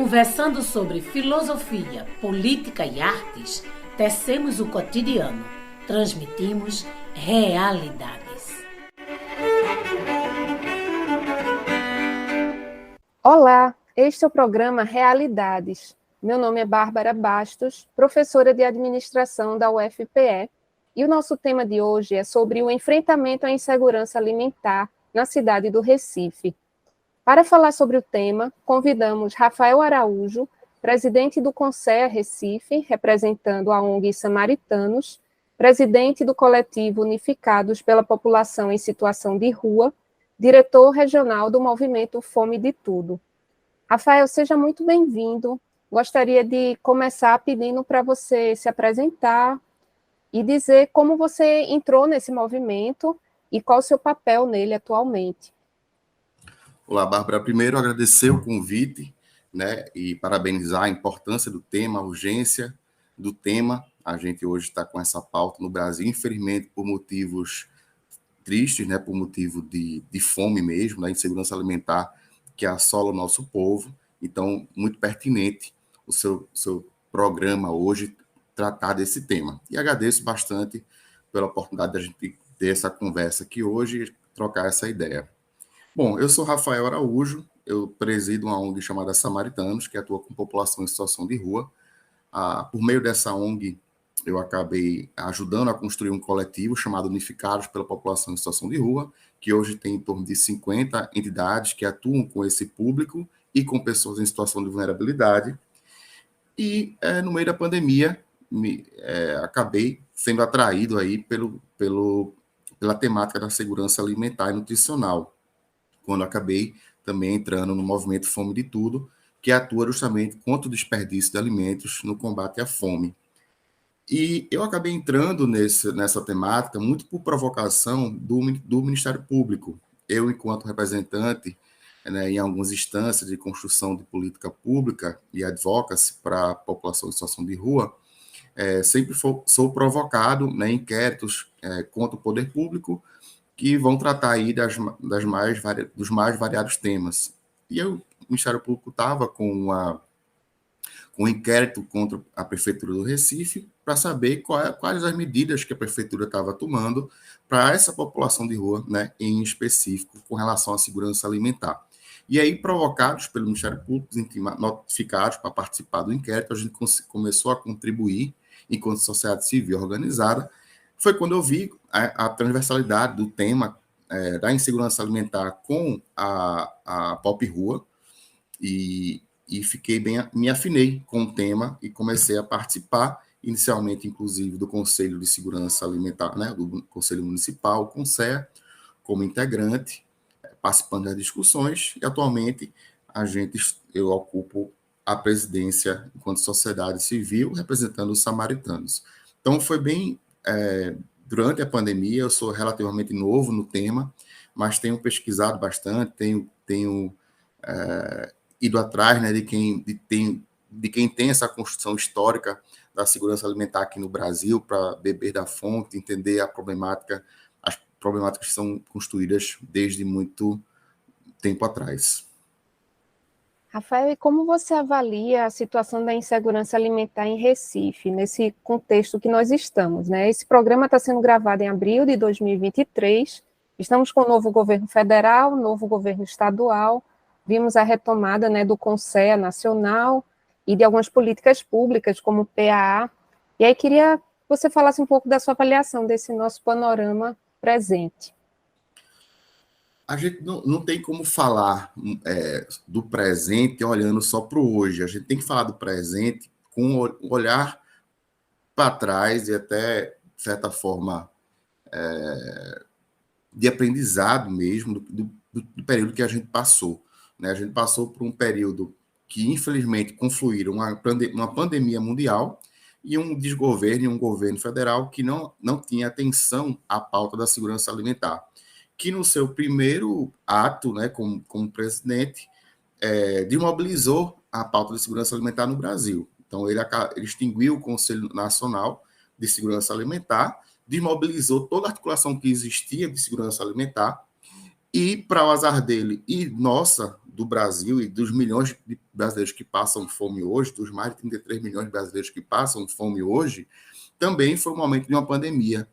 Conversando sobre filosofia, política e artes, tecemos o cotidiano, transmitimos realidades. Olá, este é o programa Realidades. Meu nome é Bárbara Bastos, professora de administração da UFPE, e o nosso tema de hoje é sobre o enfrentamento à insegurança alimentar na cidade do Recife. Para falar sobre o tema, convidamos Rafael Araújo, presidente do Conceea Recife, representando a ONG Samaritanos, presidente do coletivo Unificados pela População em Situação de Rua, diretor regional do movimento Fome de Tudo. Rafael, seja muito bem-vindo. Gostaria de começar pedindo para você se apresentar e dizer como você entrou nesse movimento e qual o seu papel nele atualmente. Olá, Bárbara. Primeiro, agradecer o convite, né, e parabenizar a importância do tema, a urgência do tema. A gente hoje está com essa pauta no Brasil, infelizmente, por motivos tristes, né, por motivo de fome mesmo, da insegurança alimentar que assola o nosso povo. Então, muito pertinente o seu programa hoje tratar desse tema. E agradeço bastante pela oportunidade de a gente ter essa conversa aqui hoje e trocar essa ideia. Bom, eu sou Rafael Araújo, eu presido uma ONG chamada Samaritanos, que atua com população em situação de rua. Por meio dessa ONG, eu acabei ajudando a construir um coletivo chamado Unificados pela População em Situação de Rua, que hoje tem em torno de 50 entidades que atuam com esse público e com pessoas em situação de vulnerabilidade. E no meio da pandemia, acabei sendo atraído aí pela temática da segurança alimentar e nutricional, quando acabei também entrando no movimento Fome de Tudo, que atua justamente contra o desperdício de alimentos no combate à fome. E eu acabei entrando nessa temática muito por provocação do Ministério Público. Eu, enquanto representante, né, em algumas instâncias de construção de política pública e advocacy para a população em situação de rua, sempre sou provocado, né, em inquéritos contra o poder público, que vão tratar aí dos mais variados temas. E o Ministério Público estava com um inquérito contra a Prefeitura do Recife para saber quais as medidas que a Prefeitura estava tomando para essa população de rua, né, em específico, com relação à segurança alimentar. E aí, provocados pelo Ministério Público, notificados para participar do inquérito, a gente começou a contribuir enquanto sociedade civil organizada. Foi quando eu vi a transversalidade do tema da insegurança alimentar com a Pop Rua e me afinei com o tema e comecei a participar, inicialmente, inclusive, do Conselho de Segurança Alimentar, né, do Conselho Municipal, o Conceea, como integrante, participando das discussões, e atualmente eu ocupo a presidência enquanto sociedade civil, representando os samaritanos. Então, foi bem... durante a pandemia, eu sou relativamente novo no tema, mas tenho pesquisado bastante, tenho ido atrás, né, de quem tem essa construção histórica da segurança alimentar aqui no Brasil, para beber da fonte, entender as problemáticas que são construídas desde muito tempo atrás. Rafael, e como você avalia a situação da insegurança alimentar em Recife, nesse contexto que nós estamos, né? Esse programa está sendo gravado em abril de 2023, estamos com o novo governo federal, novo governo estadual, vimos a retomada, né, do Conceea Nacional e de algumas políticas públicas, como o PAA, e aí queria que você falasse um pouco da sua avaliação desse nosso panorama presente. A gente não tem como falar do presente olhando só para o hoje. A gente tem que falar do presente com o olhar para trás e até, de certa forma, de aprendizado mesmo do período que a gente passou, né? A gente passou por um período que, infelizmente, confluíram uma pandemia mundial e um desgoverno e um governo federal que não tinha atenção à pauta da segurança alimentar, que no seu primeiro ato, né, como presidente, desmobilizou a pauta de segurança alimentar no Brasil. Então, ele extinguiu o Conselho Nacional de Segurança Alimentar, desmobilizou toda a articulação que existia de segurança alimentar e, para o azar dele e nossa, do Brasil e dos milhões de brasileiros que passam fome hoje, dos mais de 33 milhões de brasileiros que passam fome hoje, também foi um momento de uma pandemia.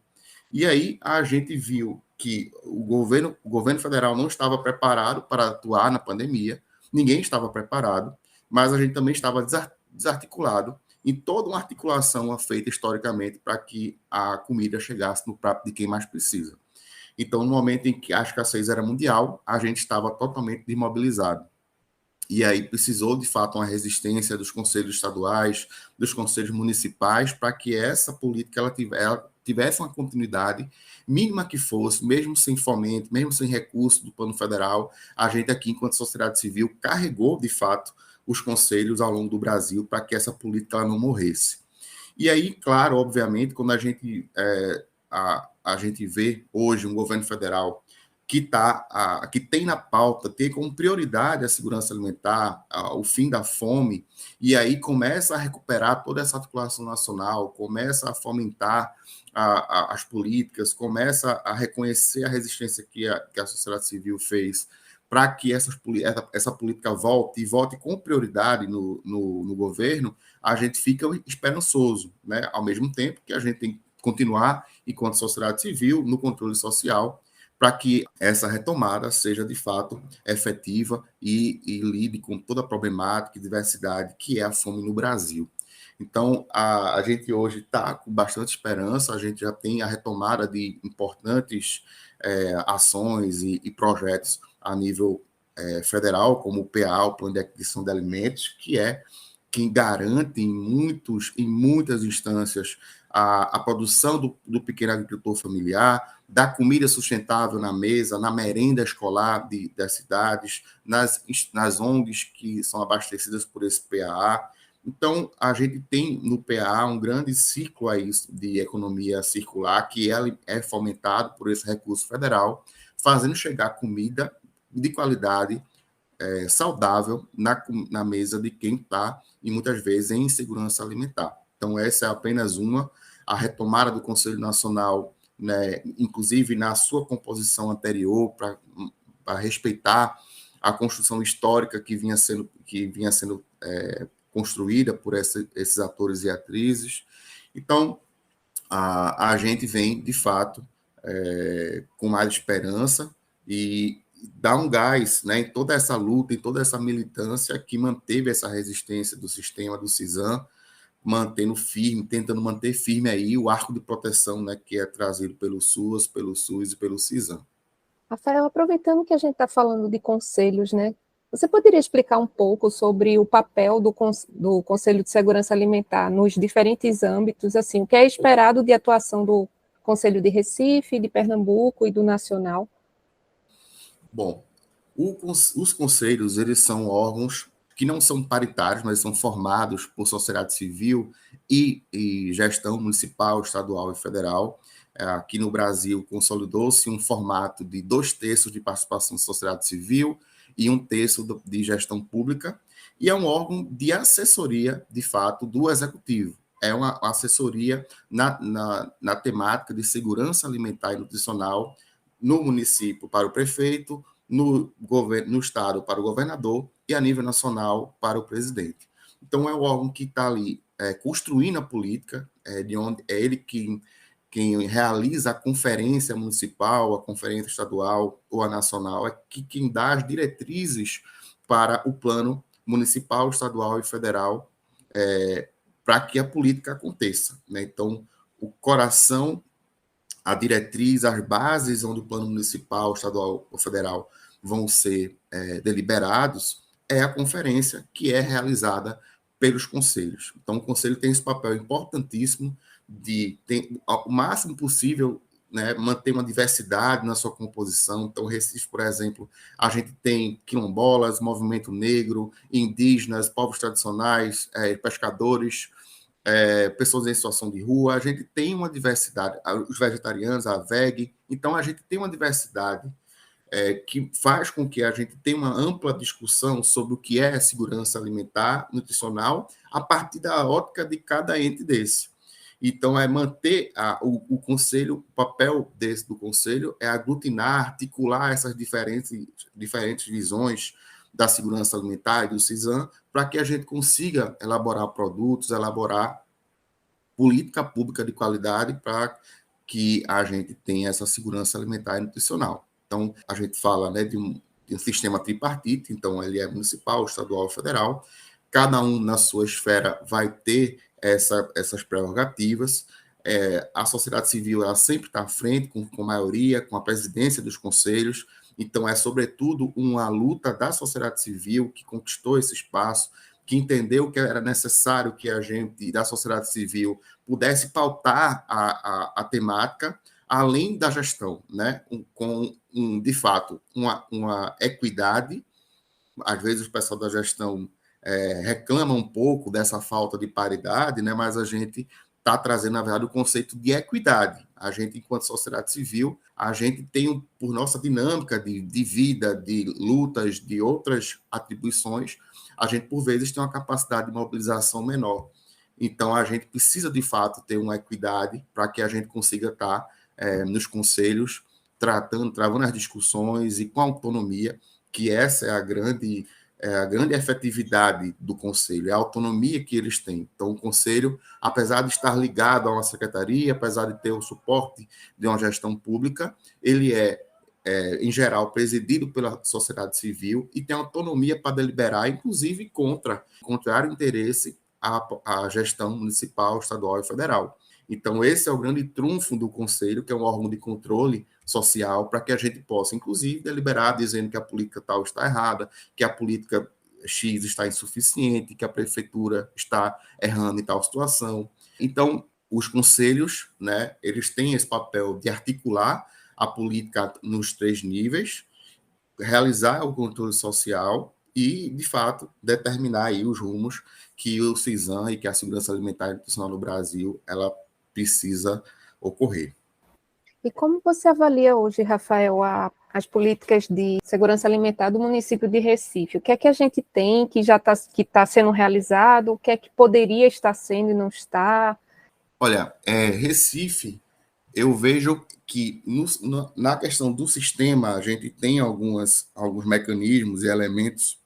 E aí a gente viu que o governo federal não estava preparado para atuar na pandemia, ninguém estava preparado, mas a gente também estava desarticulado em toda uma articulação feita historicamente para que a comida chegasse no prato de quem mais precisa. Então, no momento em que a escassez era mundial, a gente estava totalmente desmobilizado. E aí precisou, de fato, uma resistência dos conselhos estaduais, dos conselhos municipais, para que essa política ela tivesse uma continuidade, mínima que fosse, mesmo sem fomento, mesmo sem recurso do plano federal. A gente aqui, enquanto sociedade civil, carregou, de fato, os conselhos ao longo do Brasil para que essa política ela não morresse. E aí, claro, obviamente, quando a gente vê hoje um governo federal que tem na pauta, tem como prioridade a segurança alimentar, o fim da fome, e aí começa a recuperar toda essa articulação nacional, começa a fomentar as políticas, começa a reconhecer a resistência que a sociedade civil fez para que essa política volte com prioridade no governo, a gente fica esperançoso, né? Ao mesmo tempo que a gente tem que continuar, enquanto sociedade civil, no controle social, para que essa retomada seja, de fato, efetiva e lide com toda a problemática e diversidade que é a fome no Brasil. Então, a gente hoje está com bastante esperança, a gente já tem a retomada de importantes ações e projetos a nível federal, como o PA, o Plano de Aquisição de Alimentos, que é quem garante em muitas instâncias a produção do pequeno agricultor familiar, da comida sustentável na mesa, na merenda escolar das cidades, nas ONGs que são abastecidas por esse PAA. Então, a gente tem no PAA um grande ciclo aí de economia circular, que é fomentado por esse recurso federal, fazendo chegar comida de qualidade saudável na mesa de quem está, e muitas vezes, em insegurança alimentar. Então, essa é apenas a retomada do Conselho Nacional, né, inclusive na sua composição anterior, para respeitar a construção histórica que vinha sendo construída por esses atores e atrizes. Então, a gente vem, de fato, com mais esperança e dá um gás, né, em toda essa luta, em toda essa militância que manteve essa resistência do sistema do CISAM, tentando manter firme aí o arco de proteção, né, que é trazido pelo SUS e pelo CISAM. Rafael, aproveitando que a gente está falando de conselhos, né, você poderia explicar um pouco sobre o papel do Conselho de Segurança Alimentar nos diferentes âmbitos, assim, o que é esperado de atuação do Conselho de Recife, de Pernambuco e do Nacional? Bom, os conselhos, eles são órgãos que não são paritários, mas são formados por sociedade civil e gestão municipal, estadual e federal. Aqui no Brasil, consolidou-se um formato de 2/3 de participação da sociedade civil e 1/3 de gestão pública, e é um órgão de assessoria, de fato, do executivo. É uma assessoria na temática de segurança alimentar e nutricional no município para o prefeito, no estado para o governador e a nível nacional para o presidente. Então, é o órgão que está ali construindo a política, de onde é ele quem realiza a conferência municipal, a conferência estadual ou a nacional, é quem dá as diretrizes para o plano municipal, estadual e federal, para que a política aconteça, né? Então, o coração, a diretriz, as bases onde o plano municipal, estadual ou federal vão ser deliberados, é a conferência que é realizada pelos conselhos. Então, o conselho tem esse papel importantíssimo de ter o máximo possível, né, manter uma diversidade na sua composição. Então, Recife, por exemplo, a gente tem quilombolas, movimento negro, indígenas, povos tradicionais, pescadores, pessoas em situação de rua. A gente tem uma diversidade, os vegetarianos, a VEG. Então, a gente tem uma diversidade que faz com que a gente tenha uma ampla discussão sobre o que é segurança alimentar, nutricional, a partir da ótica de cada ente desse. Então, é manter o conselho, o papel do conselho é aglutinar, articular essas diferentes visões da segurança alimentar e do CISAM, para que a gente consiga elaborar produtos, elaborar política pública de qualidade para que a gente tenha essa segurança alimentar e nutricional. Então, a gente fala, né, de um sistema tripartite, então ele é municipal, estadual e federal, cada um na sua esfera vai ter essas prerrogativas. A sociedade civil ela sempre está à frente, com maioria, com a presidência dos conselhos, então é sobretudo uma luta da sociedade civil que conquistou esse espaço, que entendeu que era necessário que a gente, da sociedade civil, pudesse pautar a temática, além da gestão, né? De fato, uma equidade. Às vezes o pessoal da gestão reclama um pouco dessa falta de paridade, né? Mas a gente está trazendo, na verdade, o conceito de equidade. A gente, enquanto sociedade civil, a gente tem, por nossa dinâmica de vida, de lutas, de outras atribuições, a gente, por vezes, tem uma capacidade de mobilização menor. Então, a gente precisa, de fato, ter uma equidade para que a gente consiga estar nos conselhos, travando as discussões e com autonomia, que essa é a grande efetividade do conselho, é a autonomia que eles têm. Então, o conselho, apesar de estar ligado a uma secretaria, apesar de ter o suporte de uma gestão pública, ele em geral, presidido pela sociedade civil e tem autonomia para deliberar, inclusive contrário interesse à gestão municipal, estadual e federal. Então, esse é o grande trunfo do Conselho, que é um órgão de controle social, para que a gente possa, inclusive, deliberar dizendo que a política tal está errada, que a política X está insuficiente, que a prefeitura está errando em tal situação. Então, os conselhos, né, eles têm esse papel de articular a política nos 3 níveis, realizar o controle social e, de fato, determinar aí os rumos que o CISAM e que a segurança alimentar e nutricional no Brasil ela precisa ocorrer. E como você avalia hoje, Rafael, as políticas de segurança alimentar do município de Recife? O que é que a gente tem que já está sendo realizado? O que é que poderia estar sendo e não está? Olha, Recife, eu vejo que na questão do sistema, a gente tem alguns mecanismos e elementos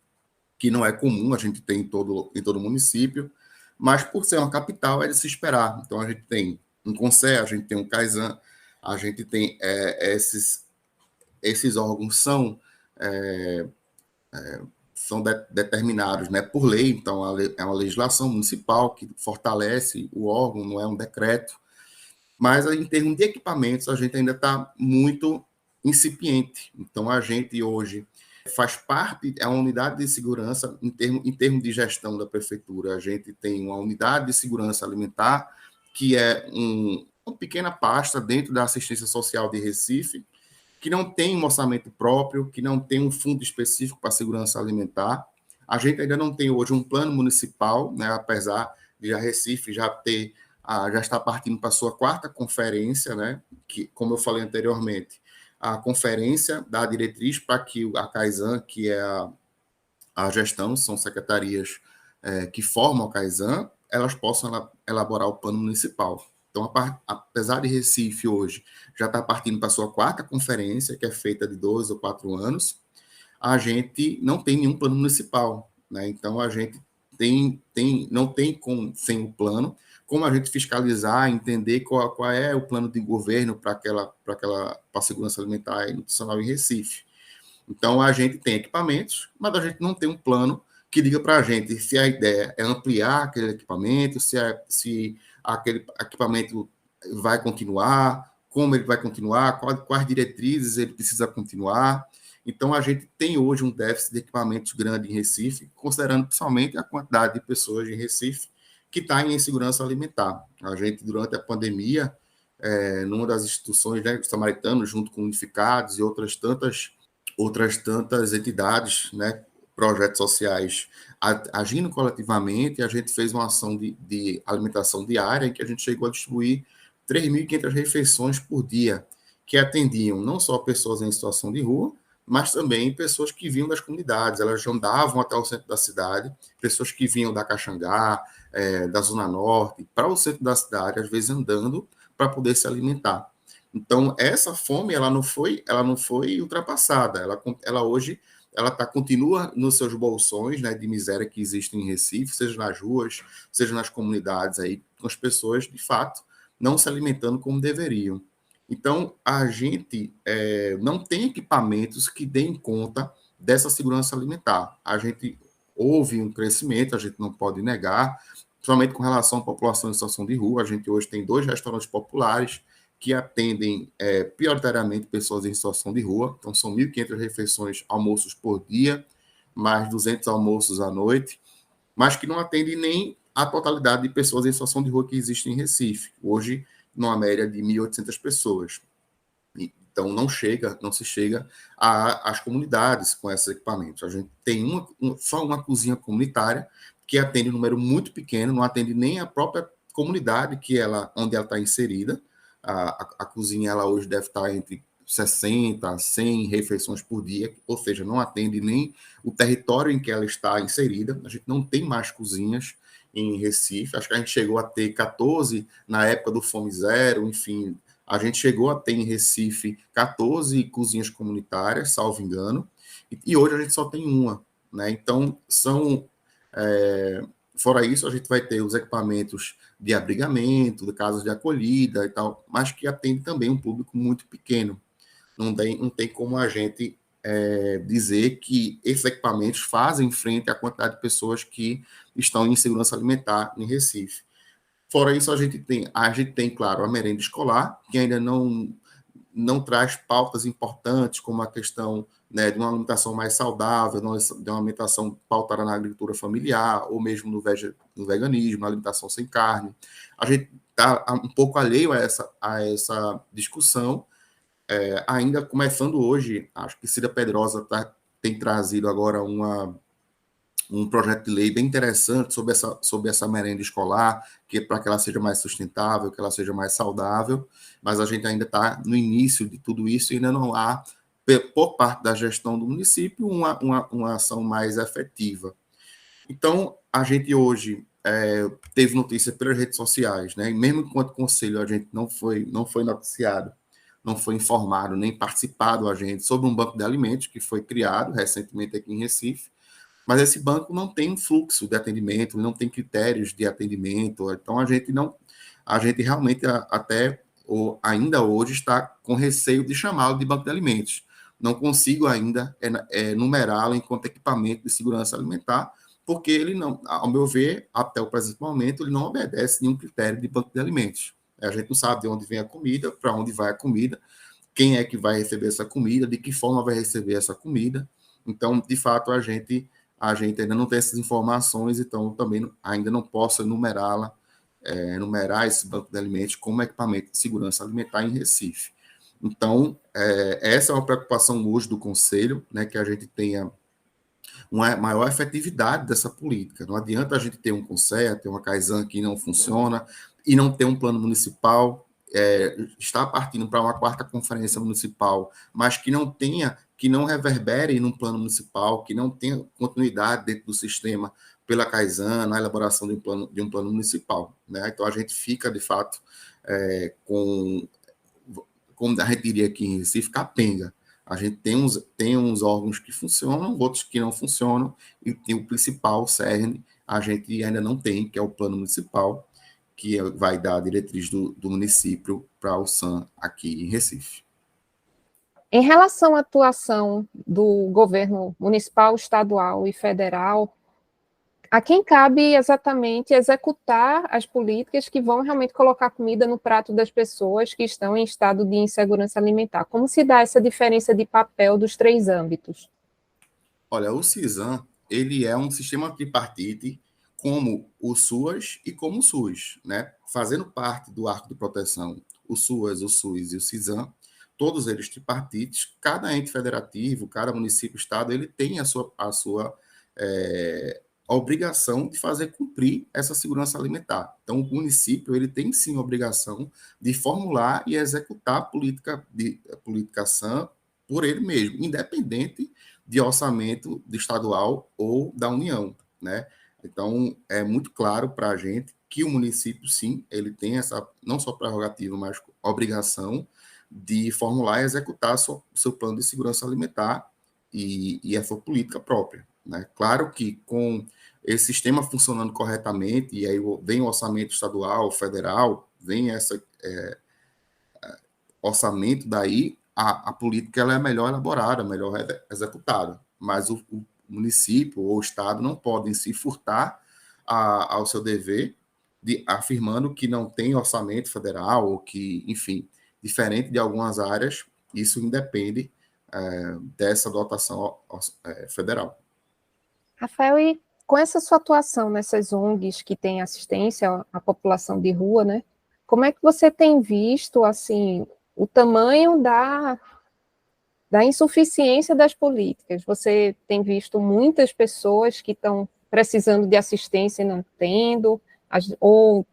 que não é comum a gente ter em todo município, mas por ser uma capital é de se esperar. Então, a gente tem um Conselho, a gente tem um CAISAM, a gente tem esses órgãos são determinados, né, por lei, então é uma legislação municipal que fortalece o órgão, não é um decreto, mas em termos de equipamentos a gente ainda está muito incipiente. Então a gente hoje faz parte, é uma unidade de segurança em termos de gestão da prefeitura, a gente tem uma unidade de segurança alimentar que é uma pequena pasta dentro da assistência social de Recife, que não tem um orçamento próprio, que não tem um fundo específico para a segurança alimentar. A gente ainda não tem hoje um plano municipal, né, apesar de a Recife já está partindo para a sua 4ª conferência, né, que, como eu falei anteriormente, a conferência dá a diretriz para que a CAISAM, que é a gestão, são secretarias que formam a CAISAM, elas possam elaborar o plano municipal. Então, apesar de Recife hoje já está partindo para a sua 4ª conferência, que é feita de 2 ou 4 anos, a gente não tem nenhum plano municipal, né? Então, a gente não tem sem o plano, como a gente fiscalizar, entender qual é o plano de governo para a segurança alimentar e nutricional em Recife. Então, a gente tem equipamentos, mas a gente não tem um plano que diga para a gente se a ideia é ampliar aquele equipamento, se aquele equipamento vai continuar, como ele vai continuar, quais diretrizes ele precisa continuar. Então, a gente tem hoje um déficit de equipamentos grande em Recife, considerando principalmente a quantidade de pessoas em Recife que está em insegurança alimentar. A gente, durante a pandemia, numa das instituições, né, os samaritanos, junto com unificados e outras tantas entidades, né, projetos sociais, agindo coletivamente, a gente fez uma ação de alimentação diária, em que a gente chegou a distribuir 3.500 refeições por dia, que atendiam não só pessoas em situação de rua, mas também pessoas que vinham das comunidades. Elas andavam até o centro da cidade, pessoas que vinham da Caxangá, da Zona Norte, para o centro da cidade, às vezes andando, para poder se alimentar. Então, essa fome ela não foi ultrapassada. Ela hoje ela continua nos seus bolsões, né, de miséria que existem em Recife, seja nas ruas, seja nas comunidades, aí, com as pessoas, de fato, não se alimentando como deveriam. Então, a gente não tem equipamentos que deem conta dessa segurança alimentar. A gente houve um crescimento, a gente não pode negar, principalmente com relação à população em situação de rua. A gente hoje tem 2 restaurantes populares que atendem prioritariamente pessoas em situação de rua. Então, são 1.500 refeições, almoços por dia, mais 200 almoços à noite, mas que não atendem nem a totalidade de pessoas em situação de rua que existem em Recife. Hoje, numa média de 1.800 pessoas. Então, não se chega às comunidades com esses equipamentos. A gente tem só uma cozinha comunitária que atende um número muito pequeno, não atende nem a própria comunidade onde ela está inserida. A cozinha ela hoje deve estar entre 60 a 100 refeições por dia, ou seja, não atende nem o território em que ela está inserida. A gente não tem mais cozinhas em Recife, acho que a gente chegou a ter 14 na época do Fome Zero, enfim, a gente chegou a ter em Recife 14 cozinhas comunitárias, salvo engano, e hoje a gente só tem uma, né? Então, fora isso, a gente vai ter os equipamentos de abrigamento, de casas de acolhida e tal, mas que atende também um público muito pequeno. Não tem como a gente dizer que esses equipamentos fazem frente à quantidade de pessoas que estão em insegurança alimentar em Recife. Fora isso, a gente tem, claro, a merenda escolar, que ainda não traz pautas importantes, como a questão, né, de uma alimentação mais saudável, de uma alimentação pautada na agricultura familiar, ou mesmo no veganismo, na alimentação sem carne. A gente está um pouco alheio a essa discussão, ainda começando hoje. Acho que Cida Pedrosa tem trazido agora um projeto de lei bem interessante sobre essa merenda escolar, para que ela seja mais sustentável, que ela seja mais saudável, mas a gente ainda está no início de tudo isso e ainda não há, por parte da gestão do município, uma ação mais efetiva. Então, a gente hoje teve notícia pelas redes sociais, né? E mesmo enquanto conselho a gente não foi noticiado, não foi informado, nem participado a gente sobre um banco de alimentos que foi criado recentemente aqui em Recife, mas esse banco não tem um fluxo de atendimento, não tem critérios de atendimento, então a gente realmente ainda hoje está com receio de chamá-lo de banco de alimentos. Não consigo ainda numerá-lo enquanto equipamento de segurança alimentar, porque ele não, ao meu ver, até o presente momento, ele não obedece nenhum critério de banco de alimentos. A gente não sabe de onde vem a comida, para onde vai a comida, quem é que vai receber essa comida, de que forma vai receber essa comida. Então, de fato, a gente ainda não tem essas informações, então também ainda não posso numerar esse banco de alimentos como equipamento de segurança alimentar em Recife. Então, essa é uma preocupação hoje do Conselho, né, que a gente tenha uma maior efetividade dessa política. Não adianta a gente ter um Conselho, ter uma Caisan que não funciona e não ter um plano municipal, está partindo para uma 4ª conferência municipal, mas que não reverbere num plano municipal, que não tenha continuidade dentro do sistema pela Caisan, na elaboração de um plano municipal, né? Então, a gente fica, de fato, como a gente diria aqui em Recife, capenga. A gente tem uns órgãos que funcionam, outros que não funcionam, e tem o principal, o cerne, a gente ainda não tem, que é o plano municipal, que vai dar a diretriz do município para o SAM aqui em Recife. Em relação à atuação do governo municipal, estadual e federal, a quem cabe exatamente executar as políticas que vão realmente colocar comida no prato das pessoas que estão em estado de insegurança alimentar? Como se dá essa diferença de papel dos 3 âmbitos? Olha, o CISAM, ele é um sistema tripartite, como o SUAS e como o SUS, né? Fazendo parte do arco de proteção, o SUAS, o SUS e o CISAM, todos eles tripartites, cada ente federativo, cada município, estado, ele tem a sua obrigação de fazer cumprir essa segurança alimentar. Então, o município, ele tem sim a obrigação de formular e executar a política SAM por ele mesmo, independente de orçamento de estadual ou da União, né? Então, é muito claro para a gente que o município, sim, ele tem essa, não só prerrogativa, mas obrigação de formular e executar o seu plano de segurança alimentar e a sua política própria, né? Claro que com esse sistema funcionando corretamente, e aí vem o orçamento estadual, federal, vem esse orçamento, daí a política ela é melhor elaborada, melhor executada, mas o município ou o estado não podem se furtar ao seu dever, afirmando que não tem orçamento federal, ou que, enfim, diferente de algumas áreas, isso independe dessa dotação federal. Rafael, e com essa sua atuação nessas ONGs que têm assistência à população de rua, né? Como é que você tem visto, assim, o tamanho da insuficiência das políticas? Você tem visto muitas pessoas que estão precisando de assistência e não tendo, ou,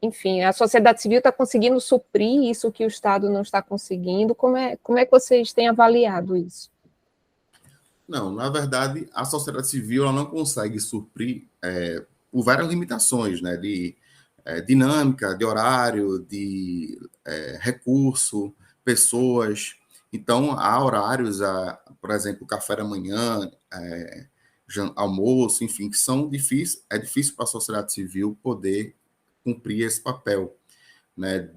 enfim, a sociedade civil está conseguindo suprir isso que o Estado não está conseguindo? Como é que vocês têm avaliado isso? Não, na verdade, a sociedade civil ela não consegue suprir por várias limitações, né, de dinâmica, de horário, de recurso, pessoas. Então, há horários, por exemplo, café da manhã, almoço, enfim, que são difíceis. É difícil para a sociedade civil poder cumprir esse papel, né,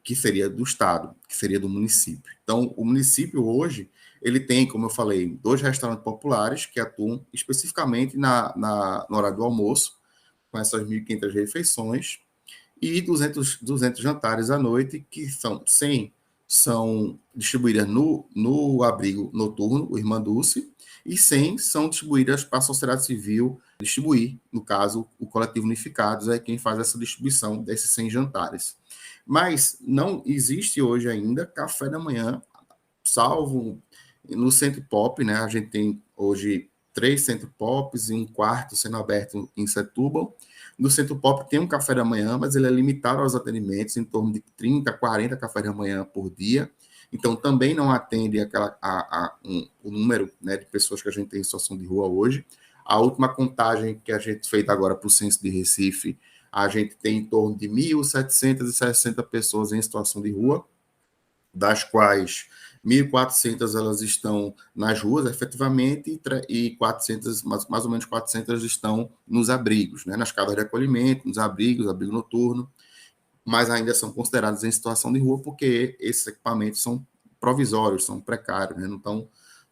que seria do Estado, que seria do município. Então, o município hoje, ele tem, como eu falei, 2 restaurantes populares que atuam especificamente no horário do almoço, com essas 1.500 refeições, e 200 jantares à noite, que são 100 são distribuídas no abrigo noturno, o Irmã Dulce, e 100 são distribuídas para a sociedade civil distribuir. No caso, o Coletivo Unificados é quem faz essa distribuição desses 100 jantares. Mas não existe hoje ainda café da manhã, salvo no Centro Pop, né? A gente tem hoje 3 Centro Pops e um quarto sendo aberto em Setúbal. No Centro Pop tem um café da manhã, mas ele é limitado aos atendimentos, em torno de 30, 40 cafés da manhã por dia. Então, também não atende o número, né, de pessoas que a gente tem em situação de rua hoje. A última contagem que a gente fez agora para o Censo de Recife, a gente tem em torno de 1.760 pessoas em situação de rua, das quais 1.400 elas estão nas ruas, efetivamente, e 400, mais ou menos 400 estão nos abrigos, né, nas casas de acolhimento, nos abrigos, abrigo noturno, mas ainda são considerados em situação de rua porque esses equipamentos são provisórios, são precários, né,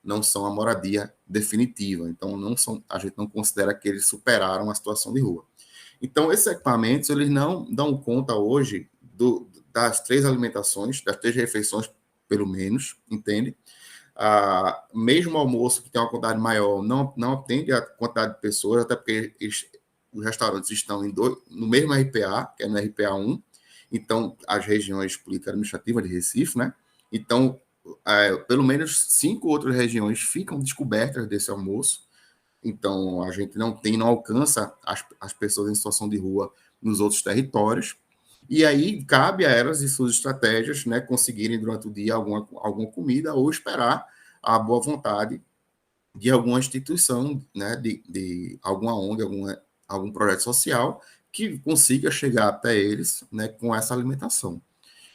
não são a moradia definitiva, então a gente não considera que eles superaram a situação de rua. Então, esses equipamentos, eles não dão conta hoje das 3 alimentações, das 3 refeições, pelo menos, entende? Mesmo o almoço, que tem uma quantidade maior, não atende a quantidade de pessoas, até porque os restaurantes estão no mesmo RPA, que é no RPA 1, então, as regiões políticas administrativas de Recife, né? Então, pelo menos 5 outras regiões ficam descobertas desse almoço. Então, a gente não alcança as pessoas em situação de rua nos outros territórios. E aí, cabe a elas e suas estratégias, né, conseguirem durante o dia alguma comida ou esperar a boa vontade de alguma instituição, né, de alguma ONG, algum projeto social que consiga chegar até eles, né, com essa alimentação.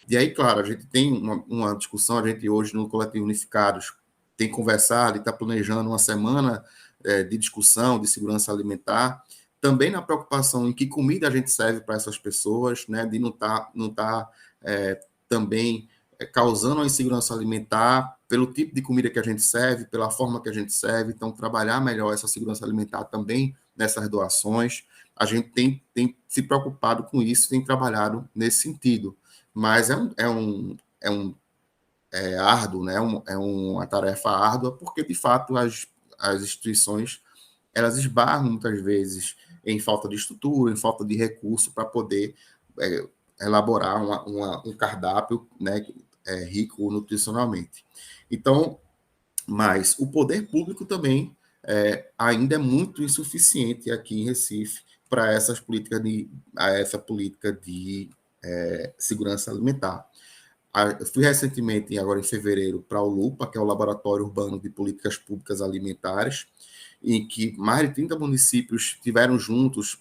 E aí, claro, a gente tem uma discussão, a gente hoje no Coletivo Unificados tem conversado e está planejando uma semana de discussão de segurança alimentar, também na preocupação em que comida a gente serve para essas pessoas, né, de não tá também causando uma insegurança alimentar pelo tipo de comida que a gente serve, pela forma que a gente serve. Então, trabalhar melhor essa segurança alimentar também nessas doações. A gente tem se preocupado com isso, tem trabalhado nesse sentido. Mas é árduo, né? É uma tarefa árdua, porque, de fato, as instituições elas esbarram muitas vezes em falta de estrutura, em falta de recurso para poder elaborar um cardápio, né, rico nutricionalmente. Então, mas o poder público também ainda é muito insuficiente aqui em Recife para essa política de segurança alimentar. Eu fui recentemente, agora em fevereiro, para o LUPA, que é o Laboratório Urbano de Políticas Públicas Alimentares, em que mais de 30 municípios estiveram juntos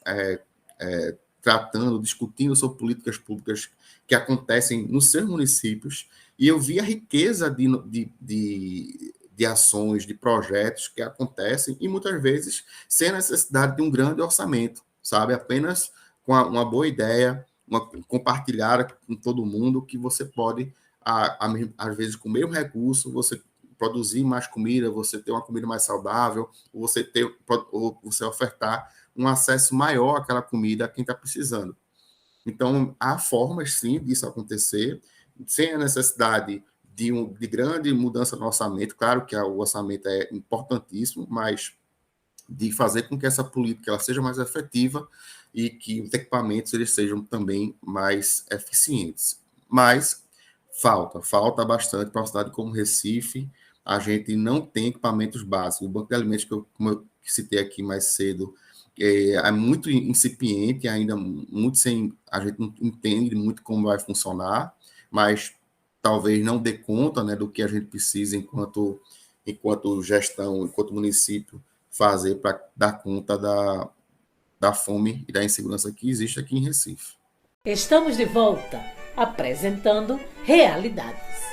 tratando, discutindo sobre políticas públicas que acontecem nos seus municípios, e eu vi a riqueza de de ações, de projetos que acontecem e muitas vezes sem a necessidade de um grande orçamento, sabe? Apenas com uma boa ideia, compartilhar com todo mundo que você pode, às vezes, com o mesmo recurso, você produzir mais comida, você ter uma comida mais saudável, ou você ofertar um acesso maior àquela comida a quem está precisando. Então, há formas, sim, disso acontecer, sem a necessidade de grande mudança no orçamento. Claro que o orçamento é importantíssimo, mas de fazer com que essa política ela seja mais efetiva e que os equipamentos eles sejam também mais eficientes. Mas falta bastante para uma cidade como Recife. A gente não tem equipamentos básicos. O banco de alimentos, como eu citei aqui mais cedo, é muito incipiente, ainda muito sem... A gente não entende muito como vai funcionar, mas talvez não dê conta, né, do que a gente precisa enquanto gestão, enquanto município, fazer para dar conta da fome e da insegurança que existe aqui em Recife. Estamos de volta, apresentando Realidades.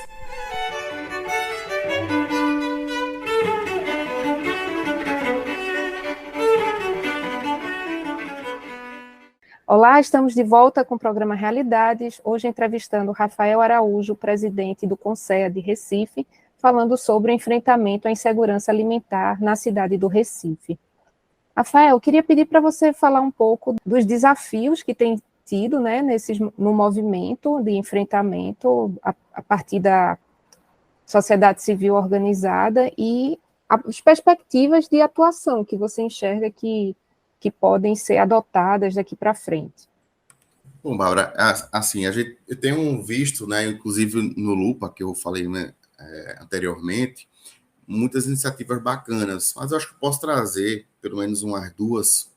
Olá, estamos de volta com o programa Realidades, hoje entrevistando Rafael Araújo, presidente do Conceea de Recife, falando sobre o enfrentamento à insegurança alimentar na cidade do Recife. Rafael, eu queria pedir para você falar um pouco dos desafios que tem tido, né, no movimento de enfrentamento a partir da sociedade civil organizada e as perspectivas de atuação que você enxerga que podem ser adotadas daqui para frente. Bom, Bárbara, assim, eu tenho visto, né, inclusive no Lupa, que eu falei, né, anteriormente, muitas iniciativas bacanas, mas eu acho que posso trazer pelo menos umas duas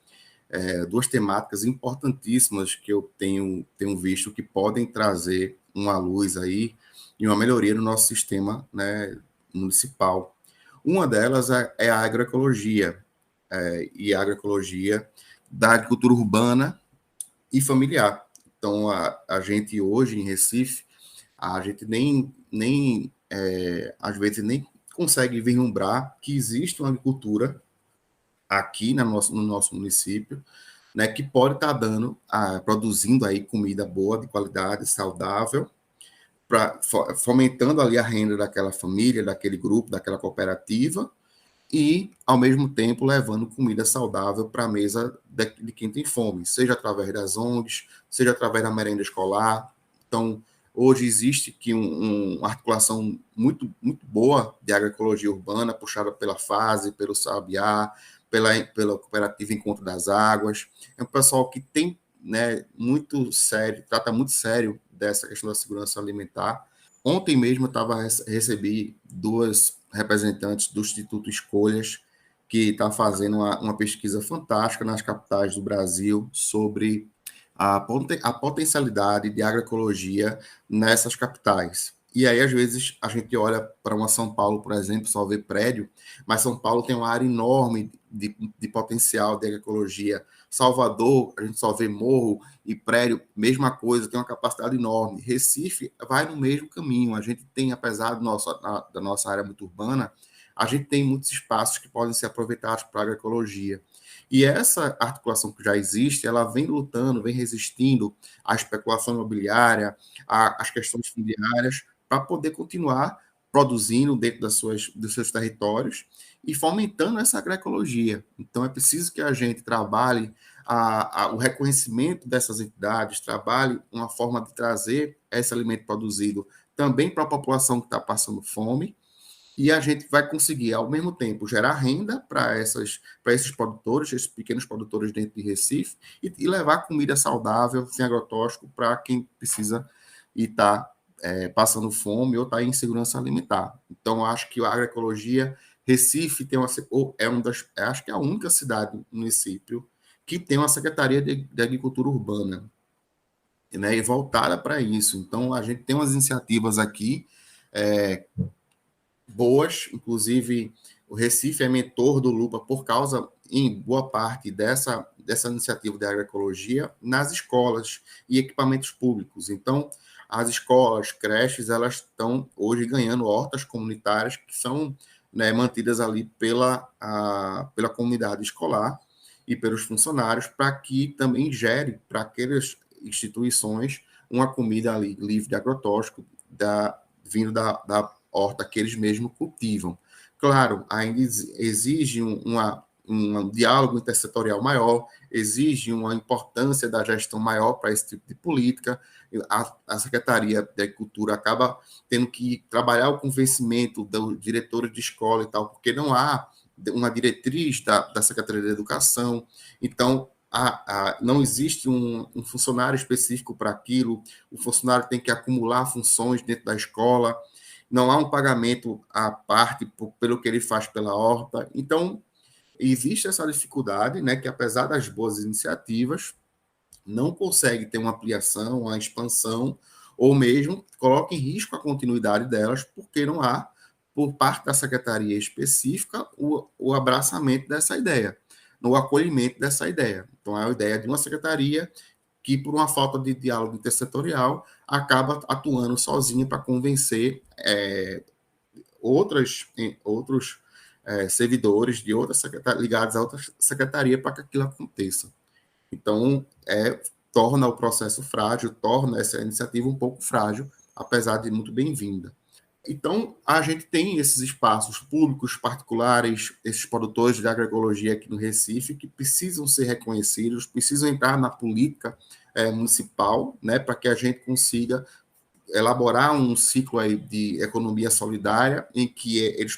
temáticas importantíssimas que eu tenho visto que podem trazer uma luz aí e uma melhoria no nosso sistema, né, municipal. Uma delas é a agroecologia, e a agroecologia da agricultura urbana e familiar. Então, a gente hoje em Recife, a gente às vezes nem consegue vislumbrar que existe uma agricultura aqui no nosso município, né, que pode estar produzindo aí comida boa, de qualidade, saudável, fomentando ali a renda daquela família, daquele grupo, daquela cooperativa, e, ao mesmo tempo, levando comida saudável para a mesa de quem tem fome, seja através das ONGs, seja através da merenda escolar. Então, hoje existe aqui uma articulação muito, muito boa de agroecologia urbana, puxada pela FASE, pelo Sabiá, pela Cooperativa Encontro das Águas. É um pessoal que tem, né, muito sério, trata muito sério dessa questão da segurança alimentar. Ontem mesmo recebi duas representantes do Instituto Escolhas, que está fazendo uma pesquisa fantástica nas capitais do Brasil sobre a potencialidade de agroecologia nessas capitais. E aí, às vezes, a gente olha para uma São Paulo, por exemplo, só vê prédio, mas São Paulo tem uma área enorme de potencial de agroecologia. Salvador, a gente só vê morro e prédio, mesma coisa, tem uma capacidade enorme. Recife vai no mesmo caminho. A gente tem, apesar da nossa área muito urbana, a gente tem muitos espaços que podem ser aproveitados para a agroecologia. E essa articulação que já existe, ela vem lutando, vem resistindo à especulação imobiliária, às questões fundiárias, para poder continuar produzindo dentro dos seus territórios e fomentando essa agroecologia. Então, é preciso que a gente trabalhe o reconhecimento dessas entidades, trabalhe uma forma de trazer esse alimento produzido também para a população que está passando fome, e a gente vai conseguir, ao mesmo tempo, gerar renda para esses produtores, esses pequenos produtores dentro de Recife, e levar comida saudável, sem agrotóxico, para quem precisa e está passando fome ou está em insegurança alimentar. Então, acho que a agroecologia, Recife acho que é a única cidade, município, que tem uma Secretaria de Agricultura Urbana, né, e voltada para isso. Então, a gente tem umas iniciativas aqui boas, inclusive o Recife é mentor do Lupa por causa, em boa parte, dessa iniciativa de agroecologia nas escolas e equipamentos públicos. Então, as escolas, creches, elas estão hoje ganhando hortas comunitárias que são né, mantidas ali pela comunidade escolar e pelos funcionários, para que também gere para aquelas instituições uma comida ali livre de agrotóxico, vindo da horta que eles mesmos cultivam. Claro, ainda exige um diálogo intersetorial maior, exige uma importância da gestão maior para esse tipo de política. A Secretaria da Agricultura acaba tendo que trabalhar o convencimento dos diretores de escola e tal, porque não há uma diretriz da Secretaria da Educação. Então, não existe um funcionário específico para aquilo, o funcionário tem que acumular funções dentro da escola, não há um pagamento à parte pelo que ele faz pela horta. Então, existe essa dificuldade, né, que apesar das boas iniciativas, não consegue ter uma ampliação, uma expansão, ou mesmo coloca em risco a continuidade delas, porque não há, por parte da secretaria específica, o abraçamento dessa ideia, o acolhimento dessa ideia. Então, é a ideia de uma secretaria que, por uma falta de diálogo intersetorial, acaba atuando sozinha para convencer outros servidores de outras ligados a outra secretaria para que aquilo aconteça. Então, torna o processo frágil, torna essa iniciativa um pouco frágil, apesar de muito bem-vinda. Então, a gente tem esses espaços públicos, particulares, esses produtores de agroecologia aqui no Recife, que precisam ser reconhecidos, precisam entrar na política municipal, né, para que a gente consiga elaborar um ciclo aí de economia solidária em que eles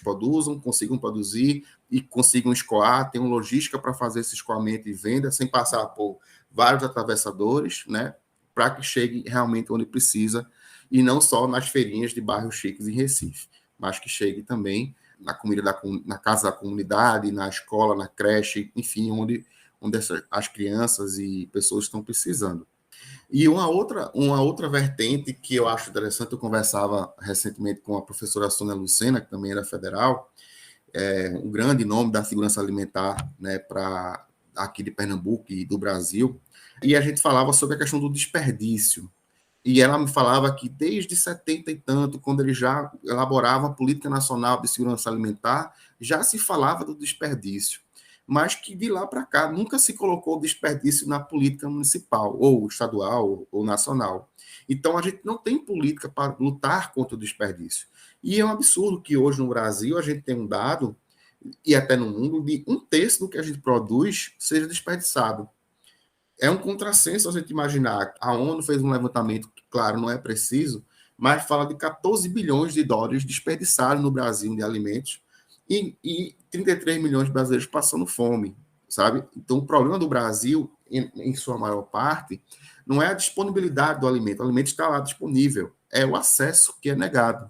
consigam produzir e consigam escoar, tem uma logística para fazer esse escoamento e venda sem passar por vários atravessadores, né, para que chegue realmente onde precisa e não só nas feirinhas de bairros chiques em Recife, mas que chegue também na comida na casa da comunidade, na escola, na creche, enfim, onde as crianças e pessoas estão precisando. E uma outra vertente que eu acho interessante, eu conversava recentemente com a professora Sônia Lucena, que também era federal, um grande nome da segurança alimentar, né, para aqui de Pernambuco e do Brasil, e a gente falava sobre a questão do desperdício. E ela me falava que desde 70 e tanto, quando ele já elaborava a Política Nacional de Segurança Alimentar, já se falava do desperdício, mas que de lá para cá nunca se colocou desperdício na política municipal, ou estadual, ou nacional. Então, a gente não tem política para lutar contra o desperdício. E é um absurdo que hoje no Brasil a gente tem um dado, e até no mundo, de 1/3 do que a gente produz seja desperdiçado. É um contrassenso a gente imaginar. A ONU fez um levantamento que, claro, não é preciso, mas fala de 14 bilhões de dólares desperdiçados no Brasil de alimentos e 33 milhões de brasileiros passando fome, sabe? Então, o problema do Brasil, em sua maior parte, não é a disponibilidade do alimento. O alimento está lá disponível. É o acesso que é negado.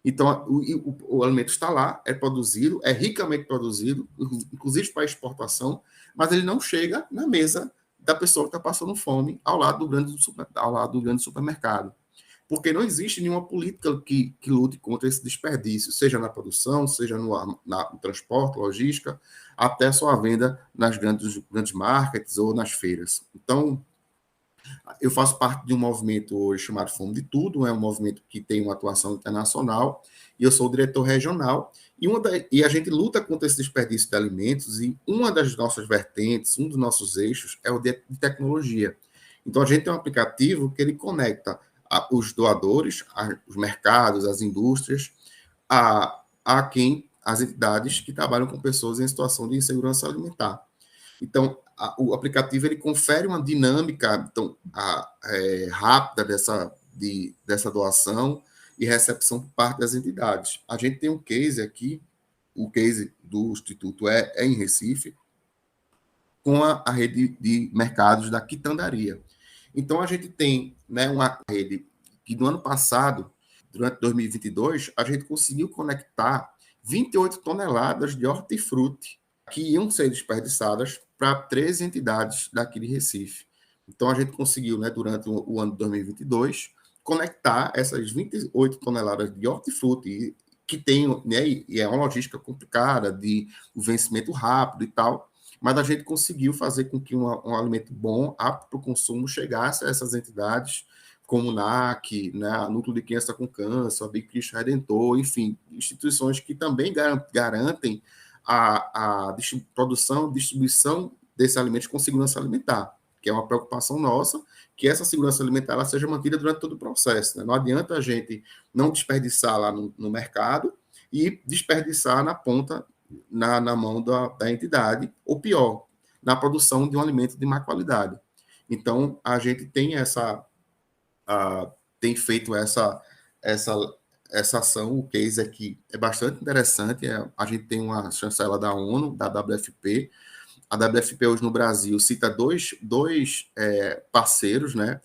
Então, o alimento está lá, é produzido, é ricamente produzido, inclusive para exportação, mas ele não chega na mesa da pessoa que está passando fome ao lado do grande supermercado. Porque não existe nenhuma política que lute contra esse desperdício, seja na produção, seja no transporte, logística, até a sua venda nas grandes markets ou nas feiras. Então, eu faço parte de um movimento hoje chamado Fome de Tudo, é um movimento que tem uma atuação internacional, e eu sou o diretor regional, e a gente luta contra esse desperdício de alimentos, e uma das nossas vertentes, um dos nossos eixos, é o de tecnologia. Então, a gente tem um aplicativo que ele conecta os doadores, os mercados, as indústrias, as entidades que trabalham com pessoas em situação de insegurança alimentar. Então, o aplicativo ele confere uma dinâmica rápida dessa doação e recepção por parte das entidades. A gente tem um case aqui, o case do Instituto é em Recife, com a rede de mercados da Quitandaria. Então, a gente tem, né, uma rede que no ano passado, durante 2022, a gente conseguiu conectar 28 toneladas de hortifruti que iam ser desperdiçadas para 13 entidades daqui de Recife. Então, a gente conseguiu, né, durante o ano de 2022, conectar essas 28 toneladas de hortifruti, que tem, né, e é uma logística complicada, de o vencimento rápido e tal, mas a gente conseguiu fazer com que um alimento bom, apto para o consumo, chegasse a essas entidades como o NAC, né, a Núcleo de Criança com Câncer, a Big Cristo Redentor, enfim, instituições que também garantem a produção e distribuição desses alimentos com segurança alimentar, que é uma preocupação nossa, que essa segurança alimentar ela seja mantida durante todo o processo. Né? Não adianta a gente não desperdiçar lá no mercado e desperdiçar na ponta, na mão da entidade, ou pior, na produção de um alimento de má qualidade. Então, a gente tem tem feito essa ação, o case aqui é bastante interessante, a gente tem uma chancela da ONU, da WFP, a WFP hoje no Brasil cita dois parceiros, né,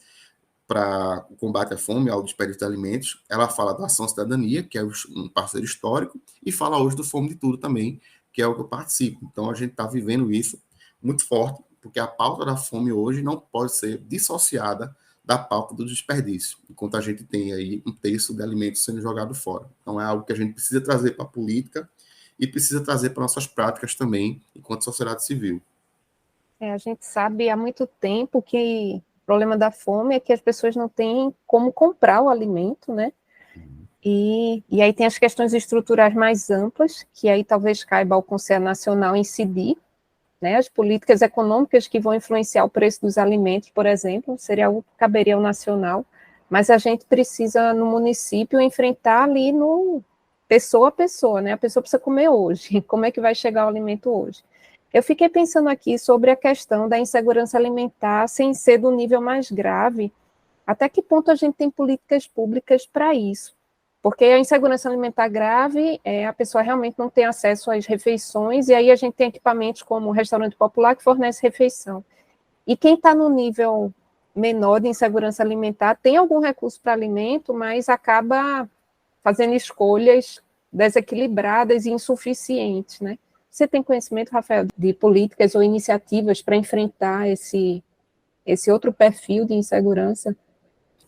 para o combate à fome, ao desperdício de alimentos. Ela fala da Ação Cidadania, que é um parceiro histórico, e fala hoje do Fome de Tudo também, que é o que eu participo. Então, a gente está vivendo isso muito forte, porque a pauta da fome hoje não pode ser dissociada da pauta do desperdício, enquanto a gente tem aí um terço de alimentos sendo jogado fora. Então, é algo que a gente precisa trazer para a política e precisa trazer para nossas práticas também, enquanto sociedade civil. A gente sabe há muito tempo que o problema da fome é que as pessoas não têm como comprar o alimento, né? E aí tem as questões estruturais mais amplas, que aí talvez caiba ao Conselho Nacional incidir, né? As políticas econômicas que vão influenciar o preço dos alimentos, por exemplo, seria algo que caberia ao nacional, mas a gente precisa, no município, enfrentar ali no pessoa a pessoa, né? A pessoa precisa comer hoje, como é que vai chegar o alimento hoje? Eu fiquei pensando aqui sobre a questão da insegurança alimentar, sem ser do nível mais grave, até que ponto a gente tem políticas públicas para isso? Porque a insegurança alimentar grave é a pessoa realmente não tem acesso às refeições, e aí a gente tem equipamentos como o restaurante popular que fornece refeição. E quem está no nível menor de insegurança alimentar tem algum recurso para alimento, mas acaba fazendo escolhas desequilibradas e insuficientes, né? Você tem conhecimento, Rafael, de políticas ou iniciativas para enfrentar esse outro perfil de insegurança?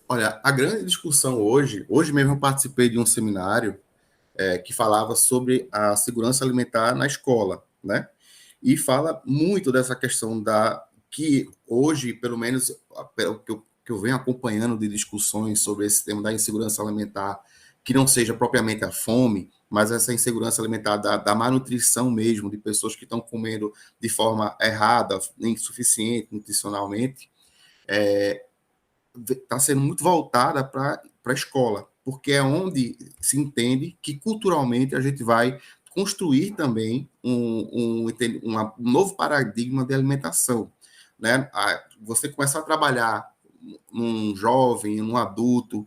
Olha, a grande discussão hoje mesmo eu participei de um seminário que falava sobre a segurança alimentar na escola, né? E fala muito dessa questão que hoje, pelo menos, pelo que eu venho acompanhando de discussões sobre esse tema da insegurança alimentar, que não seja propriamente a fome, mas essa insegurança alimentar da malnutrição mesmo, de pessoas que estão comendo de forma errada, insuficiente nutricionalmente, está sendo muito voltada para a escola, porque é onde se entende que culturalmente a gente vai construir também um novo paradigma de alimentação. Né? Você começar a trabalhar num jovem, num adulto,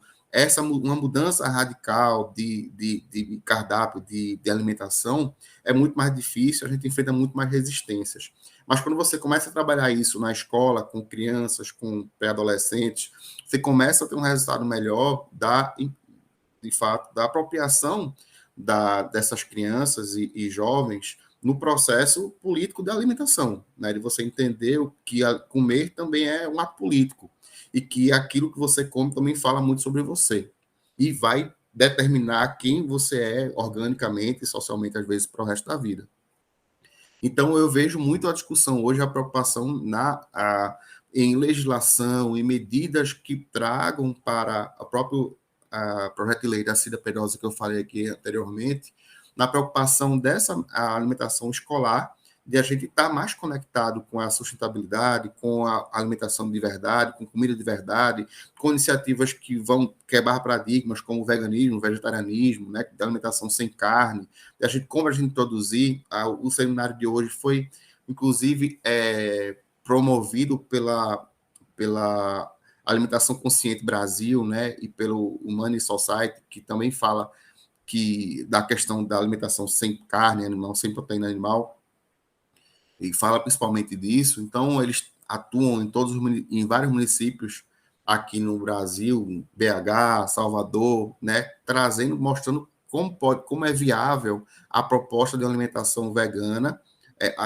uma mudança radical de cardápio, de alimentação, é muito mais difícil, a gente enfrenta muito mais resistências. Mas quando você começa a trabalhar isso na escola, com crianças, com pré-adolescentes, você começa a ter um resultado melhor de fato, da apropriação dessas crianças e jovens no processo político da alimentação, né? De você entender que comer também é um ato político e que aquilo que você come também fala muito sobre você e vai determinar quem você é organicamente e socialmente, às vezes, para o resto da vida. Então, eu vejo muito a discussão hoje, a preocupação em legislação, em medidas que tragam para o próprio projeto de lei da Cida Pedrosa, que eu falei aqui anteriormente, na preocupação dessa alimentação escolar, de a gente estar mais conectado com a sustentabilidade, com a alimentação de verdade, com comida de verdade, com iniciativas que vão quebrar paradigmas como o veganismo, o vegetarianismo, né, da alimentação sem carne, como a gente introduzir. O seminário de hoje foi, inclusive, promovido pela Alimentação Consciente Brasil, né, e pelo Humane Society, que também fala da questão da alimentação sem carne animal, sem proteína animal, e fala principalmente disso. Então, eles atuam em vários municípios aqui no Brasil, BH, Salvador, né, mostrando como é viável a proposta de alimentação vegana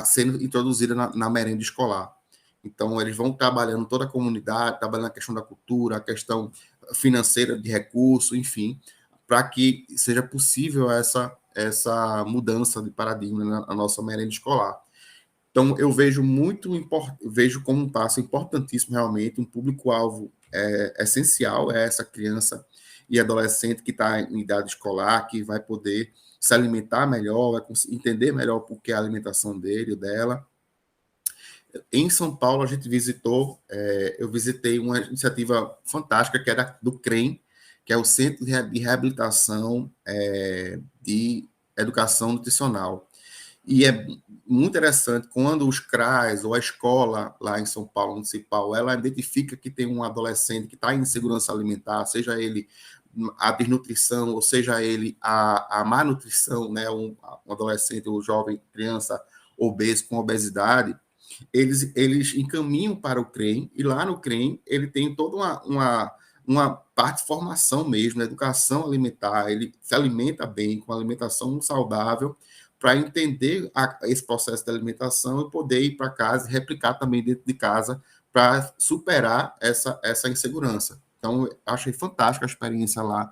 sendo introduzida na merenda escolar. Então, eles vão trabalhando toda a comunidade, trabalhando a questão da cultura, a questão financeira de recurso, enfim, para que seja possível essa mudança de paradigma na nossa merenda escolar. Então, eu vejo como um passo importantíssimo, realmente, um público-alvo essencial é essa criança e adolescente que está em idade escolar, que vai poder se alimentar melhor, vai entender melhor o que é a alimentação dele ou dela. Em São Paulo, eu visitei uma iniciativa fantástica, que era do CREM, que é o Centro de Reabilitação de Educação Nutricional. E é muito interessante quando os CRAs ou a escola lá em São Paulo municipal, ela identifica que tem um adolescente que está em insegurança alimentar, seja ele a desnutrição, ou seja ele a má nutrição, né, um adolescente ou jovem, criança obeso com obesidade, eles encaminham para o CREM, e lá no CREM ele tem toda uma parte de formação mesmo, educação alimentar, ele se alimenta bem, com alimentação saudável, para entender esse processo de alimentação e poder ir para casa e replicar também dentro de casa para superar essa insegurança. Então, achei fantástica a experiência lá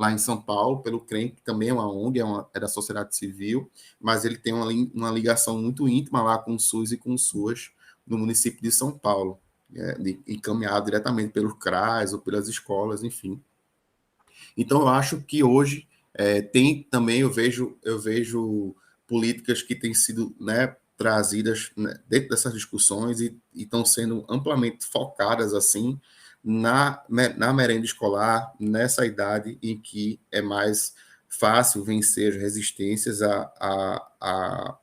em São Paulo, pelo CREM, que também é uma ONG, é da sociedade civil, mas ele tem uma ligação muito íntima lá com o SUS e com o SUAS no município de São Paulo, encaminhado diretamente pelos CRAs ou pelas escolas, enfim. Então, eu acho que hoje tem também, eu vejo políticas que têm sido, né, trazidas, né, dentro dessas discussões e estão sendo amplamente focadas assim na merenda escolar, nessa idade em que é mais fácil vencer as resistências à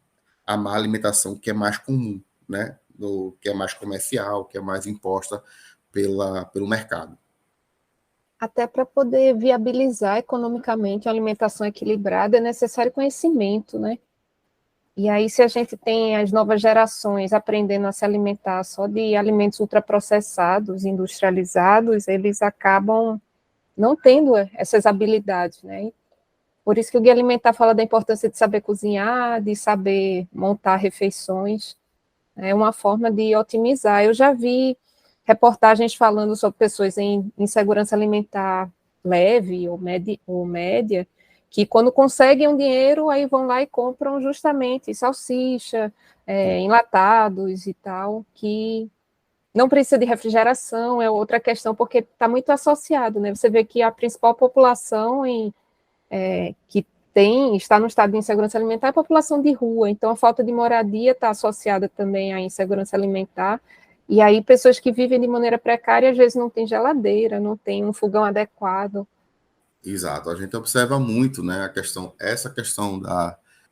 má alimentação, que é mais comum, né, que é mais comercial, que é mais imposta pelo mercado. Até para poder viabilizar economicamente a alimentação equilibrada é necessário conhecimento, né? E aí, se a gente tem as novas gerações aprendendo a se alimentar só de alimentos ultraprocessados, industrializados, eles acabam não tendo essas habilidades, né? Por isso que o Guia Alimentar fala da importância de saber cozinhar, de saber montar refeições. É uma forma de otimizar. Eu já vi reportagens falando sobre pessoas em insegurança alimentar leve ou média, que quando conseguem um dinheiro, aí vão lá e compram justamente salsicha, enlatados e tal, que não precisa de refrigeração, é outra questão, porque está muito associado, né? Você vê que a principal população que está no estado de insegurança alimentar é a população de rua, então a falta de moradia está associada também à insegurança alimentar, e aí pessoas que vivem de maneira precária, às vezes não tem geladeira, não tem um fogão adequado. Exato, a gente observa muito, né, essa questão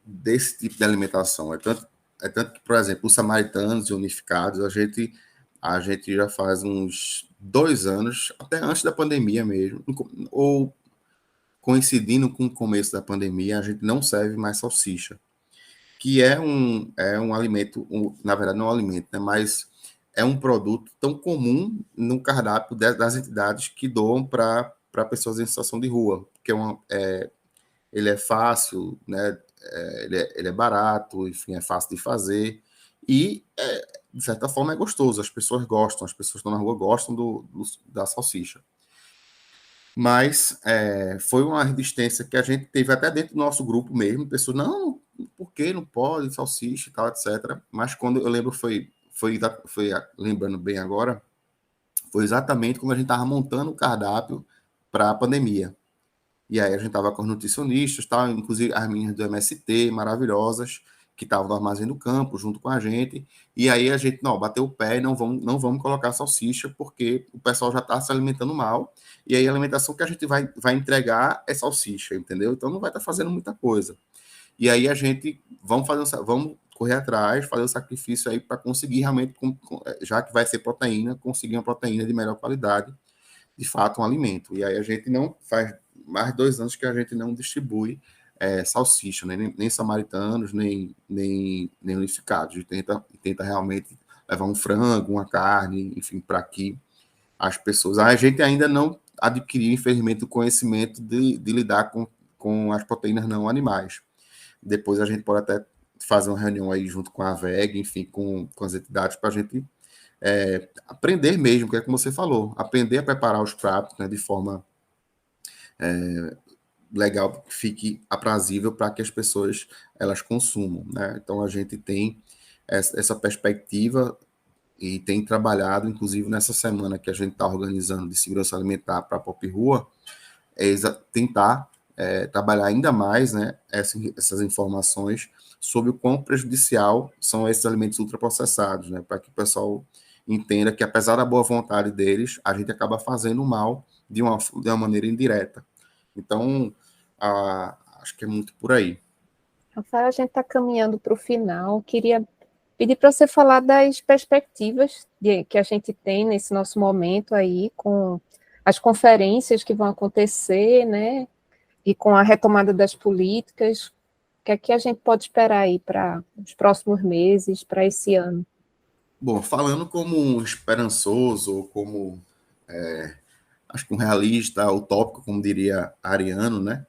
desse tipo de alimentação. É tanto que, por exemplo, os samaritanos e unificados, a gente já faz uns 2 anos, até antes da pandemia mesmo, ou coincidindo com o começo da pandemia, a gente não serve mais salsicha, que é um alimento, na verdade não é um alimento, né, mas é um produto tão comum no cardápio das entidades que doam para pessoas em situação de rua, porque ele é fácil, né, ele é barato, enfim, é fácil de fazer e, de certa forma, é gostoso, as pessoas gostam, as pessoas que estão na rua gostam da salsicha. Mas foi uma resistência que a gente teve até dentro do nosso grupo mesmo, pessoas, não, por que não pode, salsicha e tal, etc. Mas quando eu lembro, foi lembrando bem agora, foi exatamente quando a gente estava montando o cardápio para a pandemia. E aí a gente estava com os nutricionistas, tal, inclusive as meninas do MST, maravilhosas, que estavam no Armazém do Campo, junto com a gente. E aí a gente, não, bateu o pé e não vamos colocar salsicha, porque o pessoal já está se alimentando mal. E aí a alimentação que a gente vai entregar é salsicha, entendeu? Então não vai estar fazendo muita coisa. E aí a gente, vamos correr atrás, fazer o sacrifício aí para conseguir realmente, já que vai ser proteína, conseguir uma proteína de melhor qualidade, de fato, um alimento. E aí a gente não faz mais de 2 anos que a gente não distribui salsicha, né? nem samaritanos, nem unificados. A gente tenta realmente levar um frango, uma carne, enfim, para que as pessoas... A gente ainda não adquiriu, infelizmente, o conhecimento de lidar com as proteínas não animais. Depois a gente pode até fazer uma reunião aí junto com a VEG, enfim, com as entidades, para a gente aprender mesmo, que é como você falou, aprender a preparar os pratos, né, de forma legal, que fique aprazível para que as pessoas elas consumam, né? Então a gente tem essa perspectiva e tem trabalhado, inclusive nessa semana que a gente está organizando de segurança alimentar para a Pop Rua, tentar trabalhar ainda mais, né, essas informações sobre o quão prejudicial são esses alimentos ultraprocessados, né, para que o pessoal entenda que, apesar da boa vontade deles, a gente acaba fazendo mal de uma maneira indireta. Então, acho que é muito por aí. Rafael, a gente está caminhando para o final. Queria pedir para você falar das perspectivas que a gente tem nesse nosso momento aí, com as conferências que vão acontecer, né? E com a retomada das políticas. O que é que a gente pode esperar aí para os próximos meses, para esse ano? Bom, falando como um esperançoso, ou como, acho que um realista utópico, como diria Ariano, né?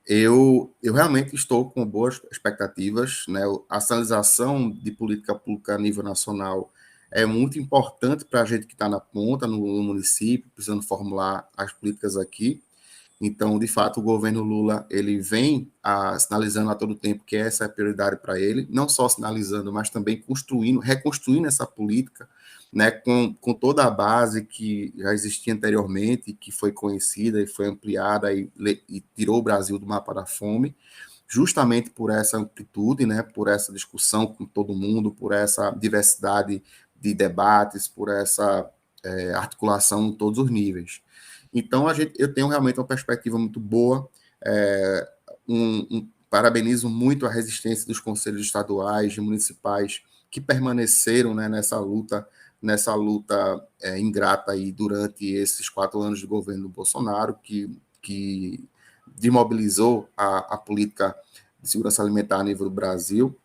Eu realmente estou com boas expectativas, né? A sinalização de política pública a nível nacional é muito importante para a gente que está na ponta, no município, precisando formular as políticas aqui. Então, de fato, o governo Lula ele vem sinalizando a todo tempo que essa é a prioridade para ele, não só sinalizando, mas também reconstruindo essa política, né, com toda a base que já existia anteriormente, que foi conhecida e foi ampliada e tirou o Brasil do mapa da fome, justamente por essa amplitude, né, por essa discussão com todo mundo, por essa diversidade de debates, por essa articulação em todos os níveis. Então, eu tenho realmente uma perspectiva muito boa. Parabenizo muito a resistência dos conselhos estaduais e municipais que permaneceram, né, nessa luta ingrata aí durante esses 4 anos de governo do Bolsonaro, que desmobilizou a política de segurança alimentar a nível do Brasil.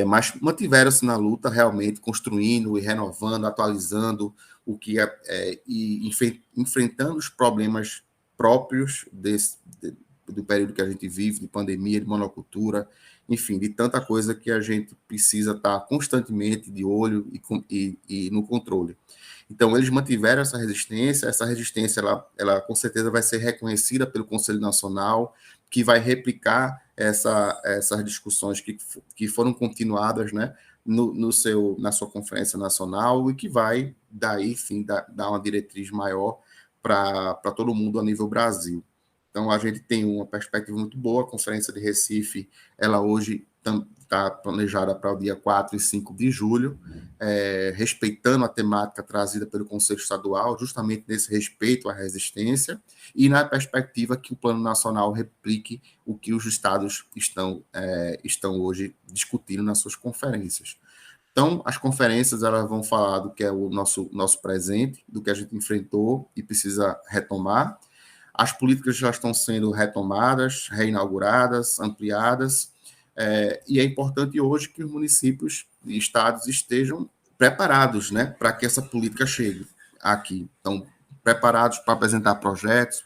Mas mantiveram-se na luta realmente, construindo e renovando, atualizando o que e enfrentando os problemas próprios do período que a gente vive, de pandemia, de monocultura, enfim, de tanta coisa que a gente precisa estar constantemente de olho e no controle. Então, eles mantiveram essa resistência ela com certeza vai ser reconhecida pelo Conselho Nacional, que vai replicar essas discussões que foram continuadas, né, na sua conferência nacional, e que vai, daí, sim, dar uma diretriz maior para todo mundo a nível Brasil. Então, a gente tem uma perspectiva muito boa. A Conferência de Recife, ela hoje está planejada para o dia 4 e 5 de julho, respeitando a temática trazida pelo Conselho Estadual, justamente nesse respeito à resistência, e na perspectiva que o Plano Nacional replique o que os estados estão hoje discutindo nas suas conferências. Então, as conferências elas vão falar do que é o nosso presente, do que a gente enfrentou e precisa retomar. As políticas já estão sendo retomadas, reinauguradas, ampliadas, e é importante hoje que os municípios e estados estejam preparados, né, para que essa política chegue aqui. Então, preparados para apresentar projetos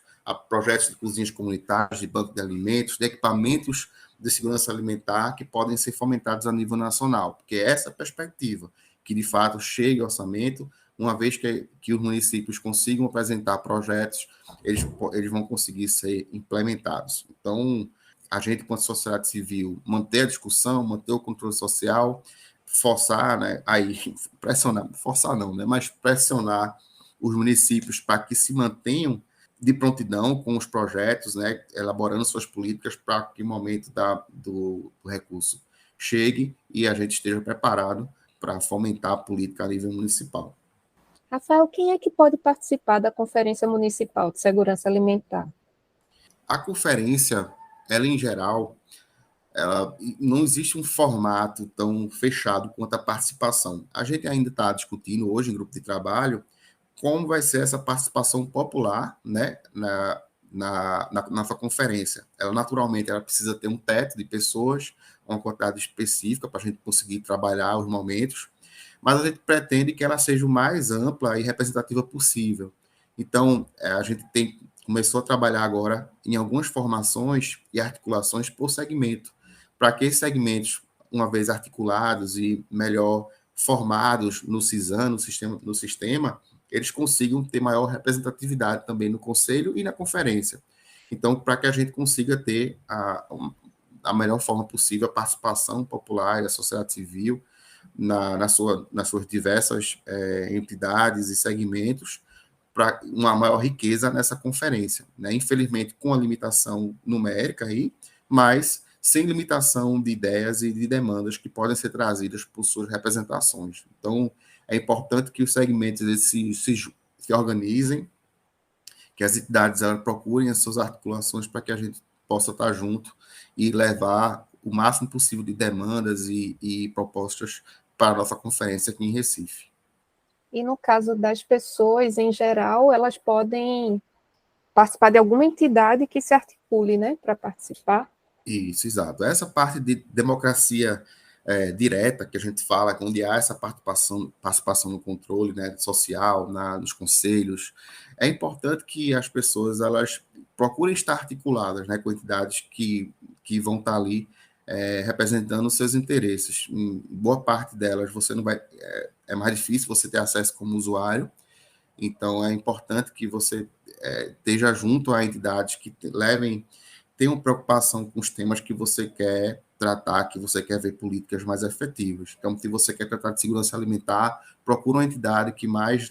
de cozinhas comunitárias, de banco de alimentos, de equipamentos de segurança alimentar que podem ser fomentados a nível nacional, porque é essa perspectiva, que de fato chegue ao orçamento, uma vez que os municípios consigam apresentar projetos, eles vão conseguir ser implementados. Então, a gente, quanto sociedade civil, manter a discussão, manter o controle social, forçar, né, aí, pressionar, forçar não, né, mas pressionar os municípios para que se mantenham de prontidão com os projetos, né, elaborando suas políticas para que o momento do recurso chegue e a gente esteja preparado para fomentar a política a nível municipal. Rafael, quem é que pode participar da Conferência Municipal de Segurança Alimentar? A conferência, ela em geral, não existe um formato tão fechado quanto a participação. A gente ainda está discutindo hoje em grupo de trabalho como vai ser essa participação popular, né, na nossa conferência. Naturalmente, ela precisa ter um teto de pessoas, uma quantidade específica para a gente conseguir trabalhar os momentos, mas a gente pretende que ela seja o mais ampla e representativa possível. Então, a gente começou a trabalhar agora em algumas formações e articulações por segmento, para que esses segmentos, uma vez articulados e melhor formados no CISAM, no sistema, eles consigam ter maior representatividade também no conselho e na conferência. Então, para que a gente consiga ter da melhor forma possível a participação popular e da sociedade civil nas suas diversas entidades e segmentos para uma maior riqueza nessa conferência, né? Infelizmente, com a limitação numérica aí, mas sem limitação de ideias e de demandas que podem ser trazidas por suas representações. Então, é importante que os segmentos se organizem, que as entidades procurem as suas articulações para que a gente possa estar junto e levar o máximo possível de demandas e propostas para a nossa conferência aqui em Recife. E no caso das pessoas, em geral, elas podem participar de alguma entidade que se articule, né, para participar? Isso, exato. Essa parte de democracia direta que a gente fala, onde há essa participação no controle, né, social, nos conselhos, é importante que as pessoas elas procurem estar articuladas, né, com entidades que vão estar ali representando os seus interesses. Em boa parte delas você não vai, é mais difícil você ter acesso como usuário, então é importante que você esteja junto a entidades que tenham preocupação com os temas que você quer tratar, que você quer ver políticas mais efetivas. Então, se você quer tratar de segurança alimentar, procura uma entidade que mais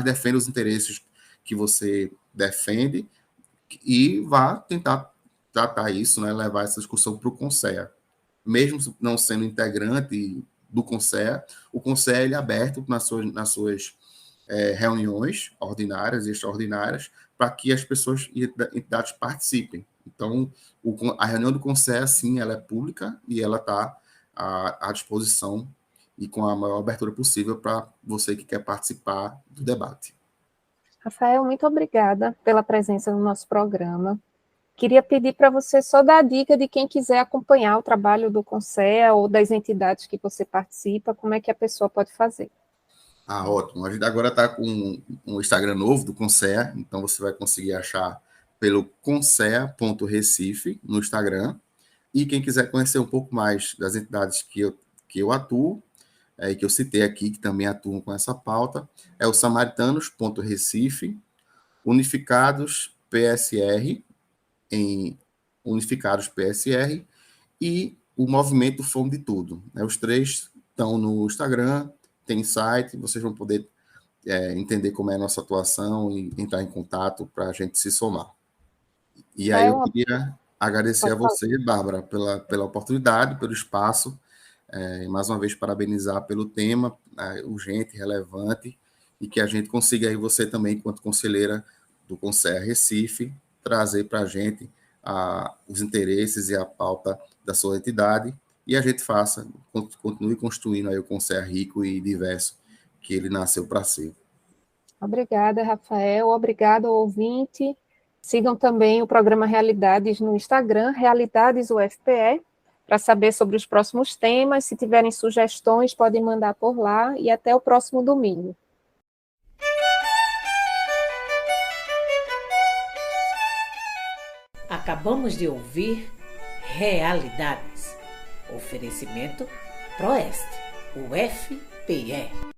defenda os interesses que você defende e vá tentar tratar isso, né, levar essa discussão para o CONSEA. Mesmo não sendo integrante do CONSEA, o CONSEA ele é aberto nas suas reuniões ordinárias e extraordinárias para que as pessoas e entidades participem. Então, a reunião do CONSEA, sim, ela é pública e ela está à disposição e com a maior abertura possível para você que quer participar do debate. Rafael, muito obrigada pela presença no nosso programa. Queria pedir para você só dar a dica de quem quiser acompanhar o trabalho do CONSEA ou das entidades que você participa, como é que a pessoa pode fazer. Ótimo. A gente agora está com um Instagram novo do CONSEA, então você vai conseguir achar pelo consea.recife no Instagram. E quem quiser conhecer um pouco mais das entidades que eu atuo, e que eu citei aqui, que também atuam com essa pauta, é o samaritanos.recife, Unificados PSR, em Unificados PSR, e o Movimento Fome de Tudo. Os três estão no Instagram, tem site, vocês vão poder entender como é a nossa atuação e entrar em contato para a gente se somar. E aí eu queria agradecer a você, Bárbara, pela oportunidade, pelo espaço, e mais uma vez parabenizar pelo tema urgente, relevante, e que a gente consiga aí você também, enquanto conselheira do CONSEA Recife, trazer para a gente os interesses e a pauta da sua entidade, e a gente continue construindo aí o CONSEA rico e diverso que ele nasceu para ser. Obrigada, Rafael. Obrigado ao ouvinte. Sigam também o programa Realidades no Instagram, Realidades UFPE, para saber sobre os próximos temas. Se tiverem sugestões, podem mandar por lá. E até o próximo domingo. Acabamos de ouvir Realidades. Oferecimento Proeste, UFPE.